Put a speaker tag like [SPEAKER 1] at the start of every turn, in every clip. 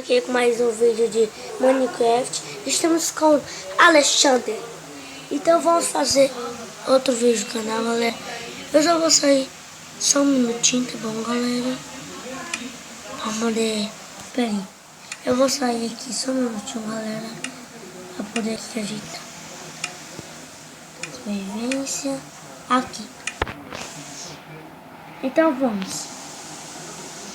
[SPEAKER 1] Aqui com mais um vídeo de Minecraft. Estamos com Alexandre. Então vamos fazer outro vídeo do canal, galera. Eu já vou sair só um minutinho, tá bom, galera? Pra poder... Pera aí. Eu vou sair aqui só um minutinho, galera, pra poder ajeitar. Sobrevivência. Aqui. Então vamos.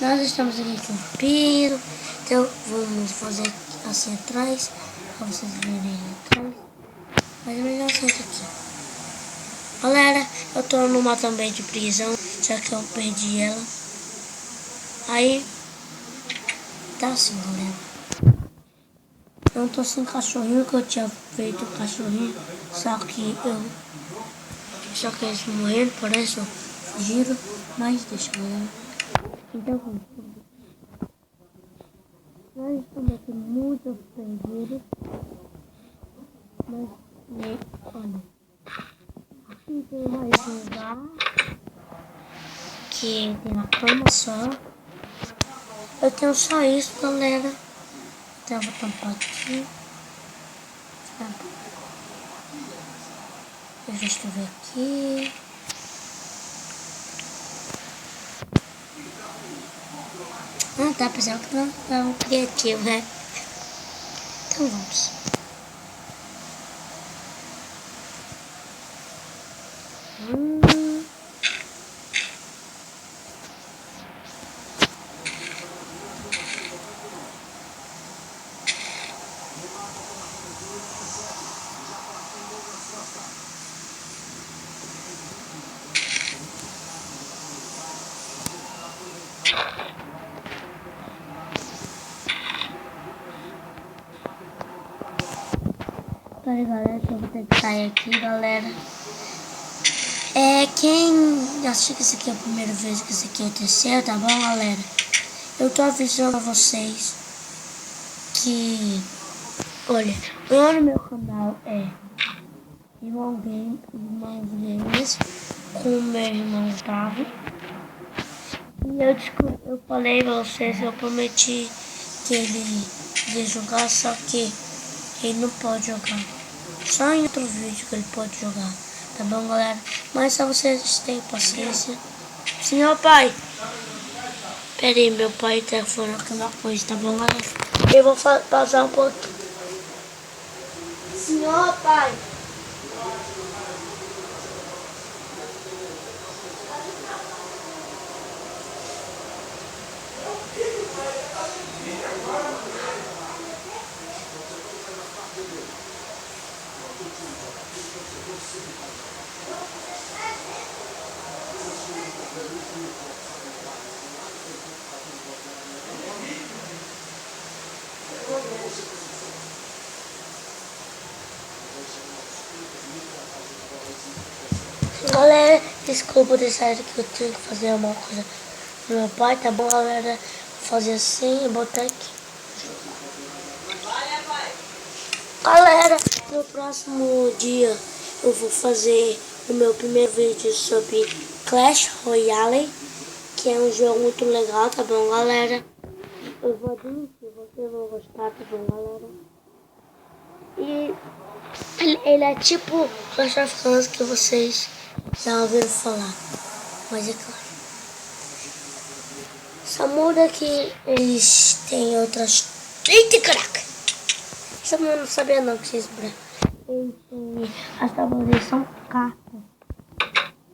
[SPEAKER 1] Nós estamos aqui com o piro. Então vamos fazer assim atrás, para vocês verem atrás. Mas é melhor sair daqui. Galera, eu tô numa também de prisão, já que eu perdi ela. Aí tá assim, galera. Eu tô sem cachorrinho, que eu tinha feito o cachorrinho, só que eles morreram, por isso fugiram, mas deixa, galera. Então vamos. Nós estamos aqui muito perdidos, mas olha, aqui tem mais um lugar que tem uma cama só. Eu tenho só isso, galera. Então eu vou tampar aqui. Deixa eu ver aqui. Ah, tá, pessoal, que não é criativo, né? Então vamos. Peraí, galera, que eu vou ter que sair aqui, galera. Quem assistiu que isso aqui é a primeira vez, que isso aqui é a terceira, tá bom, galera? Eu tô avisando a vocês que, olha, o nome do meu canal é Irmãos Games, com o meu irmão Otávio. E eu falei pra vocês, eu prometi que ele ia jogar, só que ele não pode jogar. Só em outro vídeo que ele pode jogar. Tá bom, galera? Mas só vocês tenham paciência. Senhor pai. Pera aí, meu pai tá falando aquela coisa, tá bom, galera? Eu vou passar um pouquinho. Senhor pai. Galera, desculpa deixar que eu tenho que fazer uma coisa do meu pai, tá bom, galera? Vou fazer assim e botar aqui. Galera, no próximo dia eu vou fazer o meu primeiro vídeo sobre Clash Royale, que é um jogo muito legal, tá bom, galera? Eu vou admitir, vocês vão gostar, tá bom, galera? E ele é tipo Clash of Clans que vocês já ouviram falar, mas é claro. Só muda que eles têm outras... Eita, caraca! Essa eu não sabia não que vocês... Eles têm... As tábuas são cartas.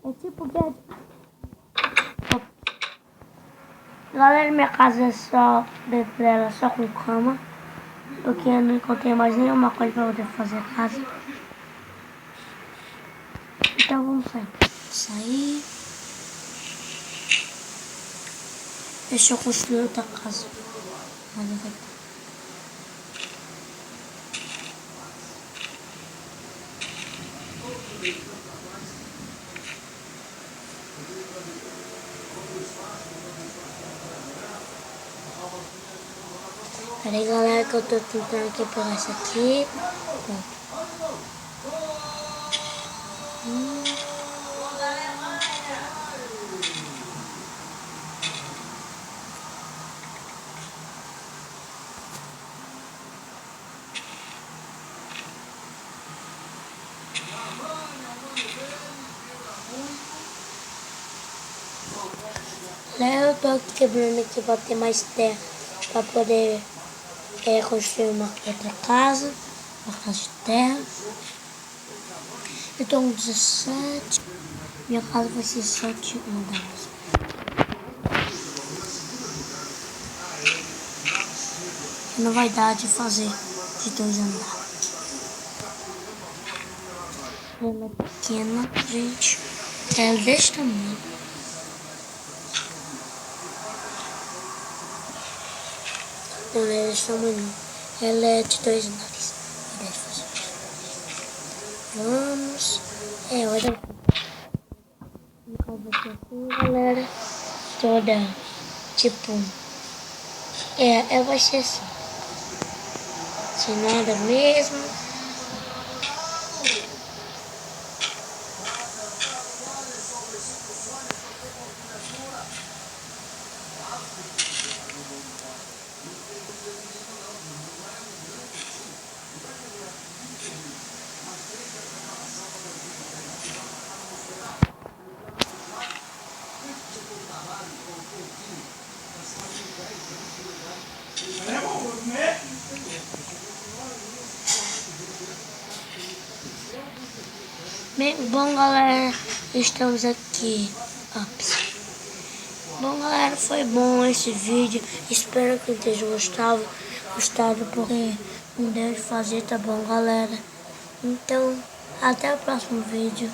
[SPEAKER 1] É tipo... Galera, minha casa é só... Dentro dela só com cama. Porque eu não encontrei mais nenhuma coisa pra poder fazer a casa. Então vamos sair. Deixa eu construir outra casa. Peraí, galera, que eu tô tentando aqui pegar isso aqui. Pronto. Tô quebrando aqui para ter mais terra, para poder construir uma outra casa, uma casa de terra. Eu tô com 17, minha casa vai ser 7 andares. Não vai dar de fazer de 2 andares. Ela é pequena, gente. Ela é desse tamanho. Não, ela é desse tamanho. Ela é de 2 andares. Vamos. Olha. No caso vai ser assim, galera. Toda. Tipo. Ela vai ser assim. Sem nada mesmo. Bom, galera, estamos aqui. Bom, galera, foi bom esse vídeo. Espero que tenham gostado porque não deu de fazer, tá bom, galera? Então, até o próximo vídeo.